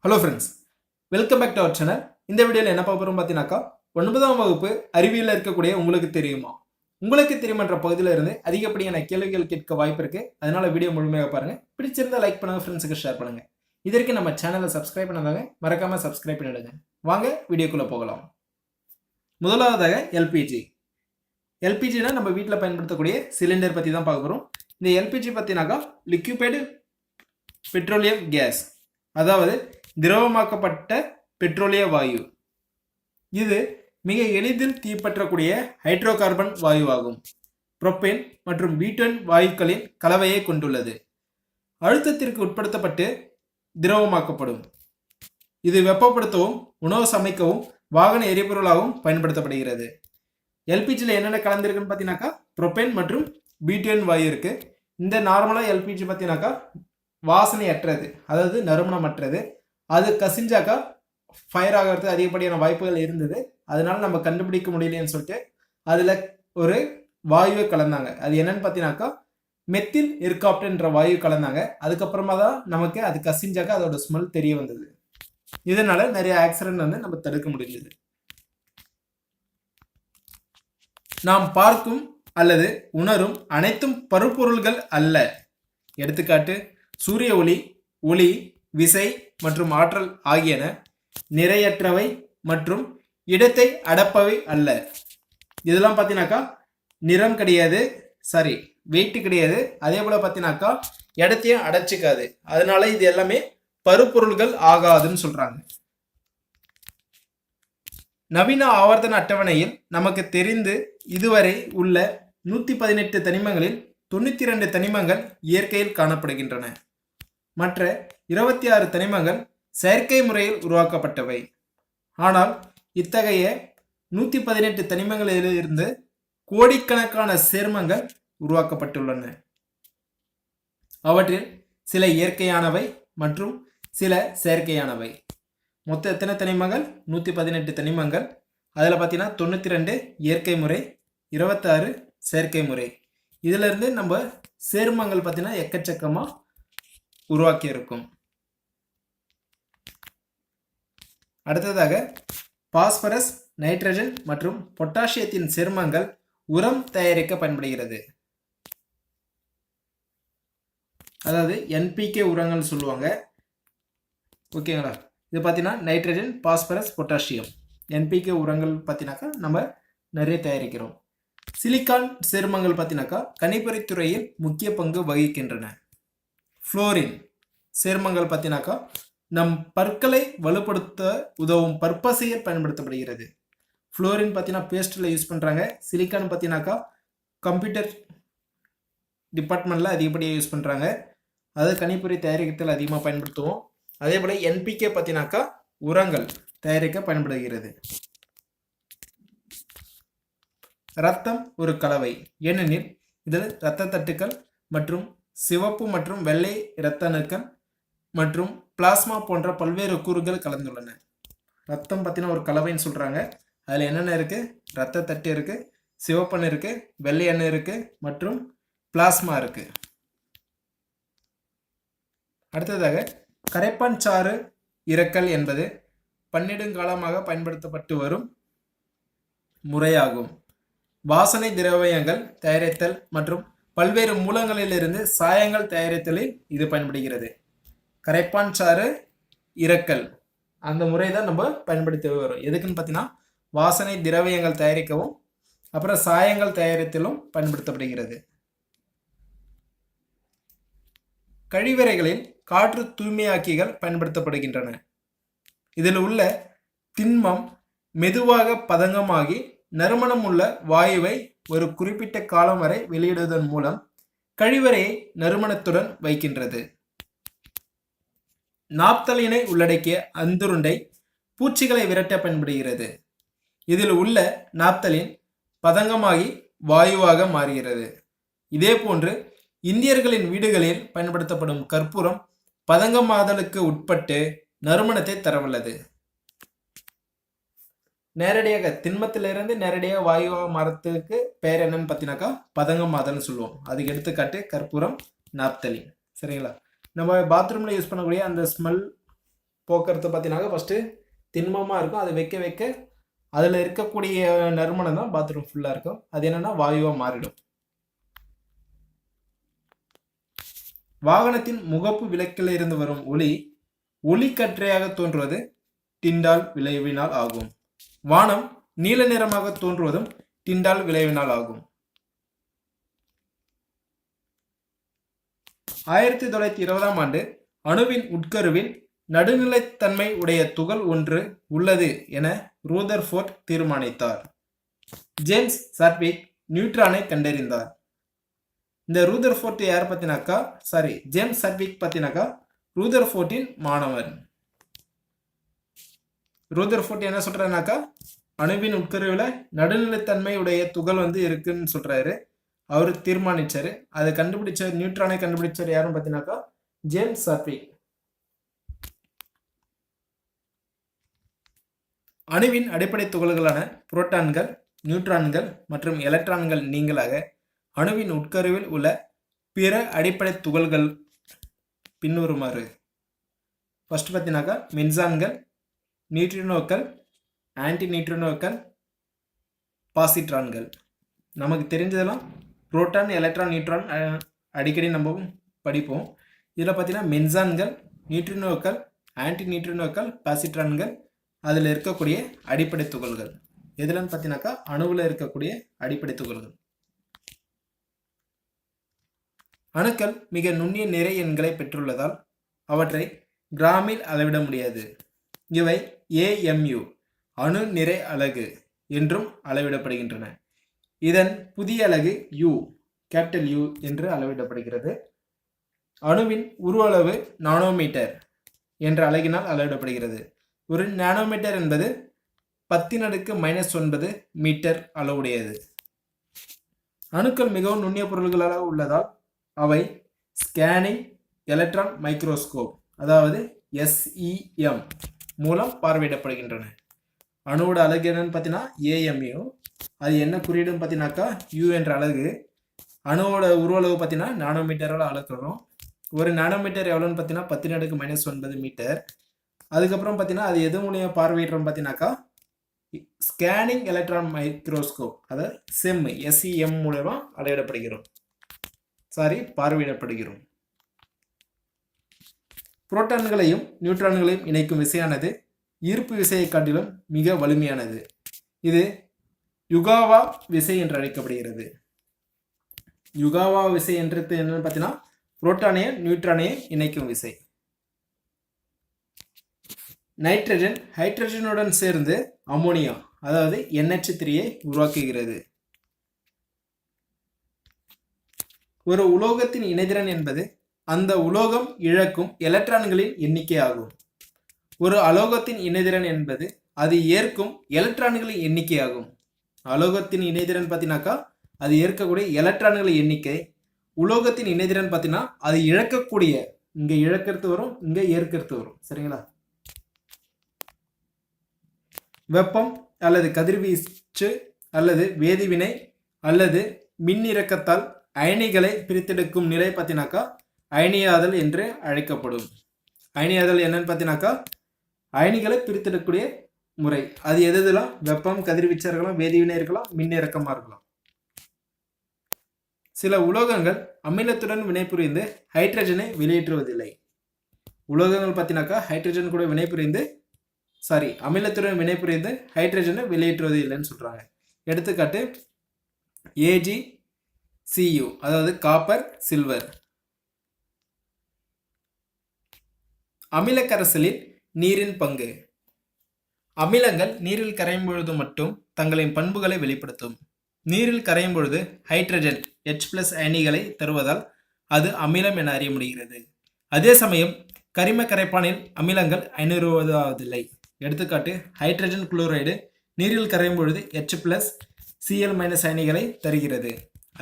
Hello friends, welcome back to our channel. இந்த வீடியோவில் என்ன பார்க்க போகிறோம் பார்த்தீங்கன்னாக்கா 9ஆம் வகுப்பு அறிவியலில் இருக்கக்கூடிய உங்களுக்கு தெரியுமா தெரியுமன்ற பகுதியில் இருந்து அதிகப்படியான கேள்விகள் கேட்க வாய்ப்பு இருக்கு. அதனால வீடியோ முழுமையாக பாருங்க. பிடிச்சிருந்தா லைக் பண்ணுங்க, ஃப்ரெண்ட்ஸுக்கு ஷேர் பண்ணுங்க. இதற்கு நம்ம சேனலை சப்ஸ்கிரைப் பண்ணாதாங்க மறக்காம சப்ஸ்கிரைப் பண்ணிடுங்க. வாங்க வீடியோக்குள்ள போகலாம். முதலாவதாக எல்பிஜினா நம்ம வீட்டில் பயன்படுத்தக்கூடிய சிலிண்டர் பற்றி தான் பார்க்க போகிறோம். இந்த எல்பிஜி பார்த்தீங்கன்னாக்கா லிக்விஃபைடு பெட்ரோலியம் கேஸ், அதாவது திரவமாக்கப்பட்ட பெட்ரோலிய வாயு. இது மிக எளிதில் தீப்பற்றக்கூடிய ஹைட்ரோ கார்பன் வாயுவாகும். புரோப்பேன் மற்றும் பியூட்டேன் வாயுக்களின் கலவையை கொண்டுள்ளது. அழுத்தத்திற்கு உட்படுத்தப்பட்டு திரவமாக்கப்படும். இது வெப்பப்படுத்தவும் உணவு சமைக்கவும் வாகன எரிபொருளாகவும் பயன்படுத்தப்படுகிறது. எல்பிஜியில் என்னென்ன கலந்துருக்குன்னு பார்த்தீங்கன்னாக்கா புரோப்பேன் மற்றும் பியூட்டேன் வாயு இருக்கு. இந்த நார்மலாக எல்பிஜி பார்த்தீங்கன்னாக்கா வாசனை அற்றது, அதாவது நறுமணமற்றது. அது கசிஞ்சாக்கா ஃபயர் ஆகிறது அதிகப்படியான வாய்ப்புகள் இருந்தது. அதனால நம்ம கண்டுபிடிக்க முடியலன்னு சொல்லிட்டு அதில் ஒரு வாயுவை கலந்தாங்க. அது என்னன்னு பார்த்தீங்கன்னாக்கா மெத்தில் எர்காப்டன்ற வாயு கலந்தாங்க. அதுக்கப்புறமா தான் நமக்கு அது கசிஞ்சாக்கா அதோட ஸ்மெல் தெரிய வந்தது. இதனால நிறைய ஆக்சிடென்ட் வந்து நம்ம தடுக்க முடிஞ்சது. நாம் பார்க்கும் அல்லது உணரும் அனைத்தும் பருப்பொருள்கள் அல்ல. எடுத்துக்காட்டு சூரிய ஒளி, ஒளி, விசை மற்றும் ஆற்றல் ஆகியன நிறையற்றவை மற்றும் இடத்தை அடப்பவை அல்ல. இதெல்லாம் பார்த்தீங்கன்னாக்கா நிறம் கிடையாது, வெயிட் கிடையாது. அதே போல பார்த்தீங்கன்னாக்கா இடத்தையும் அடைச்சிக்காது. அதனால இது எல்லாமே பருப்பொருள்கள் ஆகாதுன்னு சொல்றாங்க. நவீன ஆவர்த்தன அட்டவணையில் நமக்கு தெரிந்து இதுவரை உள்ள 118 தனிமங்களில் 92 தனிமங்கள் இயற்கையில் காணப்படுகின்றன. மற்ற 26 தனிமங்கள் செயற்கை முறையில் உருவாக்கப்பட்டவை. ஆனால் இத்தகைய 118 தனிமங்களிலிருந்து கோடிக்கணக்கான சேர்மங்கள் உருவாக்கப்பட்டுள்ளன. அவற்றில் சில இயற்கையானவை மற்றும் சில செயற்கையானவை. மொத்தம் எத்தனை தனிமங்கள்? 118 தனிமங்கள். அதில் பார்த்தீங்கன்னா 92 இயற்கை முறை, 26 செயற்கை முறை. இதுல இருந்து நம்ம சேர்மங்கள் பார்த்தீங்கன்னா எக்கச்சக்கமாக உருவாக்கி இருக்கும். அடுத்ததாக பாஸ்பரஸ், நைட்ரஜன் மற்றும் பொட்டாசியத்தின் சேர்மங்கள் உரம் தயாரிக்க பயன்படுகிறது. அதாவது என்பிகே உரங்கள் சொல்லுவாங்க. ஓகேங்களா? இது பார்த்தீங்கன்னா நைட்ரஜன், பாஸ்பரஸ், பொட்டாசியம் என்பிகே உரங்கள் பார்த்தீங்கன்னாக்கா நம்ம நிறைய தயாரிக்கிறோம். சிலிக்கான் சேர்மங்கள் பார்த்தீங்கன்னாக்கா கணிப்பொறித் துறையில் முக்கிய பங்கு வகிக்கின்றன. ஃப்ளோரின் சேர்மங்கள் பார்த்தீங்கன்னாக்கா நம் பற்களை வலுப்படுத்த உதவும் பற்பசையில் பயன்படுத்தப்படுகிறது. ஃப்ளோரின் பார்த்தீங்கன்னா பேஸ்டில் யூஸ் பண்ணுறாங்க. சிலிக்கான் பார்த்தீங்கன்னாக்கா கம்ப்யூட்டர் டிபார்ட்மெண்ட்டில் அதிகப்படியாக யூஸ் பண்ணுறாங்க. அதாவது கணிப்பொறி தயாரிக்கத்தில் அதிகமாக பயன்படுத்துவோம். அதே போல் என்பிகே பார்த்தீங்கன்னாக்கா உரங்கள் தயாரிக்க பயன்படுகிறது. இரத்தம் ஒரு கலவை, ஏனெனில் இதில் இரத்த தட்டுக்கள் மற்றும் சிவப்பு மற்றும் வெள்ளை இரத்த அணுக்கள் மற்றும் பிளாஸ்மா போன்ற பல்வேறு கூறுகள் கலந்துள்ளன. ரத்தம் பார்த்தீங்கன்னா ஒரு கலவைன்னு சொல்கிறாங்க. அதில் என்னென்ன இருக்குது? இரத்த தட்டு இருக்குது, சிவப்பணு இருக்குது, வெள்ளை அணு இருக்குது மற்றும் பிளாஸ்மா இருக்குது. அடுத்ததாக கரைப்பான் சாறு இறக்கல் என்பது பன்னெடுங்காலமாக பயன்படுத்தப்பட்டு வரும் முறையாகும். வாசனை திரவியங்கள் தயாரித்தல் மற்றும் பல்வேறு மூலங்களிலிருந்து சாயங்கள் தயாரித்தலில் இது பயன்படுகிறது. கரைப்பான் சாறு இறக்கல் அந்த முறை தான் நம்ம பயன்படுத்தி வரோம். எதுக்குன்னு பார்த்தீங்கன்னா வாசனை திரவியங்கள் தயாரிக்கவும் அப்புறம் சாயங்கள் தயாரித்தலும் பயன்படுத்தப்படுகிறது. கழிவறைகளில் காற்று தூய்மையாக்கிகள் பயன்படுத்தப்படுகின்றன. இதில் உள்ள திண்மம் மெதுவாக பதங்கமாகி நறுமணம் உள்ள வாயுவை ஒரு குறிப்பிட்ட காலம் வரை வெளியிடுவதன் மூலம் கழிவறையை நறுமணத்துடன் வைக்கின்றது. நாப்தலினை உள்ளடக்கிய அந்துருண்டை பூச்சிகளை விரட்ட பயன்படுகிறது. இதில் உள்ள நாப்தலின் பதங்கமாகி வாயுவாக மாறுகிறது. இதே போன்று இந்தியர்களின் வீடுகளில் பயன்படுத்தப்படும் கற்பூரம் பதங்கமாதலுக்கு உட்பட்டு நறுமணத்தை தரவல்லது. நேரடியாக திண்மத்திலிருந்து நேரடியாக வாயுவாக மாறத்துக்கு பேர் என்னன்னு பார்த்தீங்கன்னாக்கா பதங்கமாதல்னு சொல்லுவோம். அதுக்கு எடுத்துக்காட்டு கற்பூரம், நாப்தலின். சரிங்களா? நம்ம பாத்ரூமில் யூஸ் பண்ணக்கூடிய அந்த ஸ்மெல் போக்குவரத்து பார்த்தீங்கன்னா ஃபஸ்ட்டு திண்மமாக இருக்கும். அது வைக்க வைக்க அதில் இருக்கக்கூடிய நறுமணம் தான் பாத்ரூம் ஃபுல்லாக இருக்கும். அது என்னென்னா வாயுவாக மாறிடும். வாகனத்தின் முகப்பு விளக்கில் இருந்து வரும் ஒளி ஒளிக்கற்றையாக தோன்றுவது டிண்டால் விளைவினால் ஆகும். வானம் நீல நிறமாக தோன்றுவதும் டிண்டால் விளைவினால் ஆகும். 1920ஆம் ஆண்டு அணுவின் உட்கருவில் நடுநிலைத்தன்மை உடைய துகள் ஒன்று உள்ளது என ரூதர்ஃபோர்ட் தீர்மானித்தார். ஜேம்ஸ் சட்விக் நியூட்ரானை கண்டறிந்தார். இந்த ரூதர்ஃபோர்ட் யார் பத்தினாக்கா ஜேம்ஸ் சட்விக் பத்தினாக்கா ரூதர்ஃபோர்ட்டின் மாணவர். ரூதர்ஃபோர்ட் என்ன சொல்றாருனாக்கா அணுவின் உட்கருவில் நடுநிலைத்தன்மை உடைய துகள் இருக்குன்னு சொல்றாரு. அவர் தீர்மானிச்சாரு. அதை கண்டுபிடிச்சார், நியூட்ரானை கண்டுபிடிச்சார் யாருன்னு பார்த்தீங்கன்னாக்கா ஜேம்ஸ் சட்விக். அணுவின் அடிப்படை துகள்களான புரோட்டான்கள், நியூட்ரான்கள் மற்றும் எலக்ட்ரான்கள் நீங்களாக அணுவின் உட்கருவில் உள்ள பிற அடிப்படை துகள்கள் பின்வருமாறு. ஃபர்ஸ்ட் பார்த்தீங்கன்னாக்கா மென்சான்கள், நியூட்ரினோக்கள், ஆன்டி நியூட்ரினோக்கள், பாசிட்ரான்கள். நமக்கு தெரிஞ்சதெல்லாம் புரோட்டான், எலக்ட்ரான், நியூட்ரான் அடிக்கடி நம்ம படிப்போம். இதில் பார்த்தீங்கன்னா மென்சான்கள், நியூட்ரினோக்கள், ஆன்டி நியூட்ரினோக்கள், பாசிட்ரான்கள் அதில் இருக்கக்கூடிய அடிப்படை துகள்கள். எதுலன்னு பார்த்தீங்கன்னாக்கா அணுவில் இருக்கக்கூடிய அடிப்படை துகள்கள். அணுக்கள் மிக நுண்ணிய நிறை எண்களை பெற்றுள்ளதால் அவற்றை கிராமில் அளவிட முடியாது. இவை AMU அணு நிறை அலகு என்றும் அளவிடப்படுகின்றன. இதன் புதிய அலகு U, கேபிட்டல் U என்று அளவிடப்படுகிறது. அணுவின் உருவளவு நானோமீட்டர் என்ற அலகினால் அளவிடப்படுகிறது. ஒரு நானோமீட்டர் என்பது 10⁻⁻9 மீட்டர் அளவுடையது. அணுக்கள் மிகவும் நுண்ணிய பொருள்களாக உள்ளதால் அவை ஸ்கேனிங் எலக்ட்ரான் மைக்ரோஸ்கோப் அதாவது SEM மூலம் பார்வையிடப்படுகின்றன. அணுவோட அலகு என்னன்னு பார்த்தீங்கன்னா AMU. அது என்ன குறியீடுன்னு பார்த்தீங்கன்னாக்கா U என்ற அலகு. அணுவோட உருவளவு பார்த்தீங்கன்னா நானோமீட்டரால் அளக்கிறோம். ஒரு நானோமீட்டர் எவ்வளோன்னு பார்த்தீங்கன்னா 10⁻⁻9 மீட்டர். அதுக்கப்புறம் பார்த்தீங்கன்னா அது எது மூலியம் பார்வையிடுறோம் பார்த்தீங்கன்னாக்கா ஸ்கேனிங் எலக்ட்ரான் மைக்ரோஸ்கோப் அதாவது SEM மூலமா பார்வையிடப்படுகிறோம். புரோட்டான்களையும் நியூட்ரான்களையும் இணைக்கும் விசையானது ஈர்ப்பு விசையை காட்டிலும் மிக வலிமையானது. இது யுகாவா விசை என்று அழைக்கப்படுகிறது. யுகாவா விசை என்றது என்னன்னு பார்த்தீங்கன்னா புரோட்டானையும் நியூட்ரானையும் இணைக்கும் விசை. நைட்ரஜன் ஹைட்ரஜனுடன் சேர்ந்து அமோனியா அதாவது NH3 உருவாக்குகிறது. ஒரு உலோகத்தின் இணைதிறன் என்பது அந்த உலோகம் இழக்கும் எலக்ட்ரான்களின் எண்ணிக்கை ஆகும். ஒரு அலோகத்தின் இணைதிறன் என்பது அது ஏற்கும் எலக்ட்ரான்களின் எண்ணிக்கை ஆகும். அலோகத்தின் இணைதிறன் பார்த்தீங்கன்னாக்கா அது ஏற்கக்கூடிய எலக்ட்ரான்களின் எண்ணிக்கை. உலோகத்தின் இணைதிறன் பார்த்தீங்கன்னா அது இழக்கக்கூடிய, இங்க இழக்கிறது வரும், இங்க ஏற்கிறது வரும். சரிங்களா? வெப்பம் அல்லது கதிர்வீச்சு அல்லது வேதிவினை அல்லது மின்னிறக்கத்தால் அயனிகளை பிரித்தெடுக்கும் நிலை பார்த்தீங்கன்னாக்கா அயனியாதல் என்று அழைக்கப்படும். அயனியாதல் என்னன்னு பார்த்தீங்கன்னாக்கா அயனிகளை பிரித்தெடுக்கக்கூடிய முறை. அது எதுலாம் வெப்பம், கதிர்வீச்சா இருக்கலாம், வேதிவினை இருக்கலாம், மின்னிறக்கமாக இருக்கலாம். சில உலோகங்கள் அமிலத்துடன் வினைபுரிந்து ஹைட்ரஜனை வெளியேற்றுவதில்லை. உலோகங்கள் பார்த்தீங்கன்னாக்கா ஹைட்ரஜன் கூட வினைபுரிந்து அமிலத்துடன் வினைபுரிந்து ஹைட்ரஜனை வெளியேற்றுவது இல்லைன்னு சொல்றாங்க. எடுத்துக்காட்டு AgCu அதாவது காப்பர், சில்வர். அமில கரைசலில் நீரின் பங்கு. அமிலங்கள் நீரில் கரையும் பொழுது மட்டும் தங்களின் பண்புகளை வெளிப்படுத்தும். நீரில் கரையும் பொழுது ஹைட்ரஜன் H+ அயனிகளை தருவதால் அது அமிலம் என அறிய முடிகிறது. அதே சமயம் கரிம கரைப்பானில் அமிலங்கள் அயனிறுவதாவதில்லை. எடுத்துக்காட்டு ஹைட்ரஜன் குளோரைடு நீரில் கரையும் பொழுது H+ Cl- அயனிகளை தருகிறது.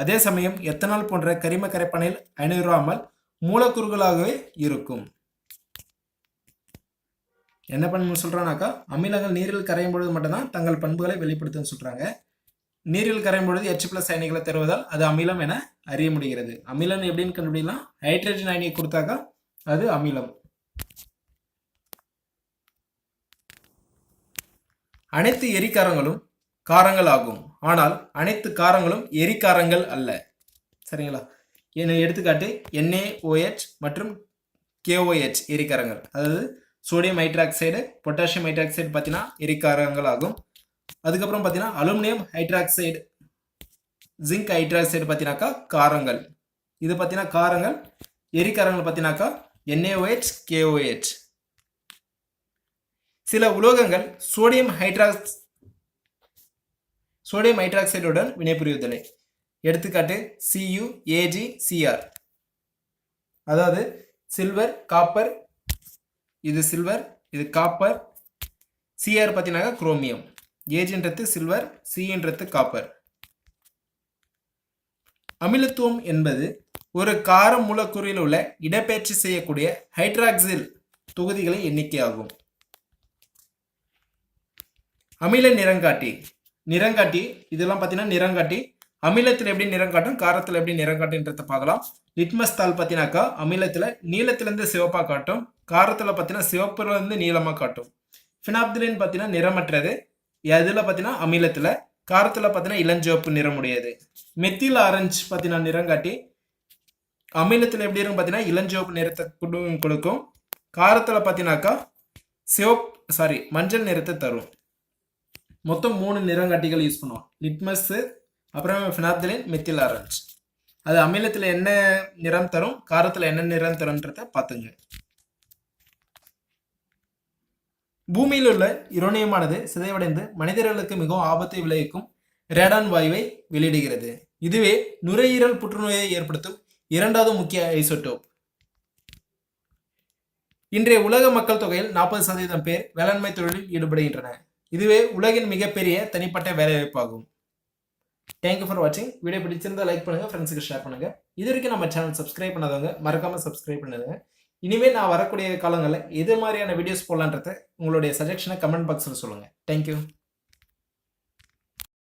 அதே சமயம் எத்தனால் போன்ற கரிம கரைப்பானில் அயனிறுவாமல் மூலக்கூறுகளாகவே இருக்கும். என்ன பண்ண சொல்றானாக்கா அமிலங்கள் நீரில் கரையும் பொழுது மட்டும்தான் தங்கள் பண்புகளை வெளிப்படுத்தும் சொல்றாங்க. நீரில் கரையும் பொழுது H+ அயனிகளை தருவதால் அது அமிலம் என அறிய முடிகிறது. அமிலம் எப்படின்னு கண்டுபிடிக்கலாம்? ஹைட்ரஜன் அயனியை கொடுத்தாக்கா அது அமிலம். அனைத்து எரிகாரங்களும் காரங்கள் ஆகும், ஆனால் அனைத்து காரங்களும் எரிகாரங்கள் அல்ல. சரிங்களா? எடுத்துக்காட்டு NaOH மற்றும் KOH எரிகாரங்கள், அதாவது சோடியம் ஹைட்ராக்சைடு, பொட்டாசியம் ஹைட்ராக்சைடு பார்த்தீங்கன்னா எரிகாரங்கள் ஆகும். அதுக்கப்புறம் பார்த்தீங்கன்னா அலுமினியம் ஹைட்ராக்சைடு, ஜிங்க் ஹைட்ராக்சைடு பார்த்தீங்கன்னாக்கா காரங்கள். இது பார்த்தீங்கன்னா காரங்கள். எரிகாரங்கள் பார்த்தீங்கன்னாக்கா NaOH, KOH. சில உலோகங்கள் சோடியம் ஹைட்ராக்சைடுடன் வினைபுரிவதில்லை. எடுத்துக்காட்டு Cu, Ag, Cr. அதாவது சில்வர், காப்பர், இது சில்வர், இது காப்பர். Cr பார்த்தீங்கன்னா குரோமியம். Agன்றது சில்வர், Cன்றது காப்பர். அமிலத்துவம் என்பது ஒரு கார மூலக்கூறில் உள்ள இடப்பெயர்ச்சி செய்யக்கூடிய ஹைட்ராக்சில் தொகுதிகளின் எண்ணிக்கை ஆகும். அமில நிறங்காட்டி, இதெல்லாம் பார்த்தீங்கன்னா நிறங்காட்டி. அமிலத்தில் எப்படி நிறம் காட்டும், காரத்தில் எப்படி நிறம் காட்டுன்றத பார்க்கலாம். லிட்மஸ் தாள் பார்த்தீங்கன்னாக்கா அமிலத்தில் நீலத்திலிருந்து சிவப்பா காட்டும், காரத்தில் பார்த்தீங்கன்னா சிவப்புல இருந்து நீளமாக காட்டும். ஃபினாப்திலின் பார்த்தீங்கன்னா நிறமற்றது, எதில் பார்த்தீங்கன்னா அமிலத்தில், காரத்தில் பார்த்தீங்கன்னா இளஞ்சிவப்பு நிறமுடையது. மெத்தில் ஆரஞ்சு பார்த்தீங்கன்னா நிறங்காட்டி, அமிலத்தில் எப்படி இருக்கும் பார்த்தீங்கன்னா இளஞ்சிவப்பு நிறத்தை கொடுக்கும், காரத்தில் பார்த்தீங்கன்னாக்கா மஞ்சள் நிறத்தை தரும். மொத்தம் 3 நிறங்காட்டிகள் யூஸ் பண்ணுவோம். லிட்மஸ், அப்புறம் ஃபினாப்திலின், மெத்தில் ஆரஞ்சு. அது அமிலத்தில் என்ன நிறம் தரும், காரத்தில் என்ன நிறம் தரும்ன்றத பார்த்துங்க. பூமியில் உள்ள யுரேனியமானது சிதைவடைந்து மனிதர்களுக்கு மிகவும் ஆபத்தை விளைவிக்கும் ரேடான் வாயுவை வெளியிடுகிறது. இதுவே நுரையீரல் புற்றுநோயை ஏற்படுத்தும் 2வது முக்கிய ஐசோடோப். இன்றைய உலக மக்கள் தொகையில் 40% பேர் வேளாண்மை தொழிலில் ஈடுபடுகின்றனர். இதுவே உலகின் மிகப்பெரிய தனிப்பட்ட வேலைவாய்ப்பாகும். தேங்க்யூ ஃபார் வாட்சிங். வீடியோ பிடிச்சிருந்தா லைக் பண்ணுங்க, ஃப்ரெண்ட்ஸுக்கு ஷேர் பண்ணுங்க. இது வரைக்கும் நம்ம சேனல் சப்ஸ்கிரைப் பண்ணாதவங்க மறக்காம சப்ஸ்கிரைப் பண்ணுங்க. இனிமேல் நான் வரக்கூடிய காலங்களில் எது மாதிரியான வீடியோஸ் போடலான்றத உங்களுடைய சஜஷனை கமெண்ட் பாக்ஸில் சொல்லுங்க. தேங்க்யூ.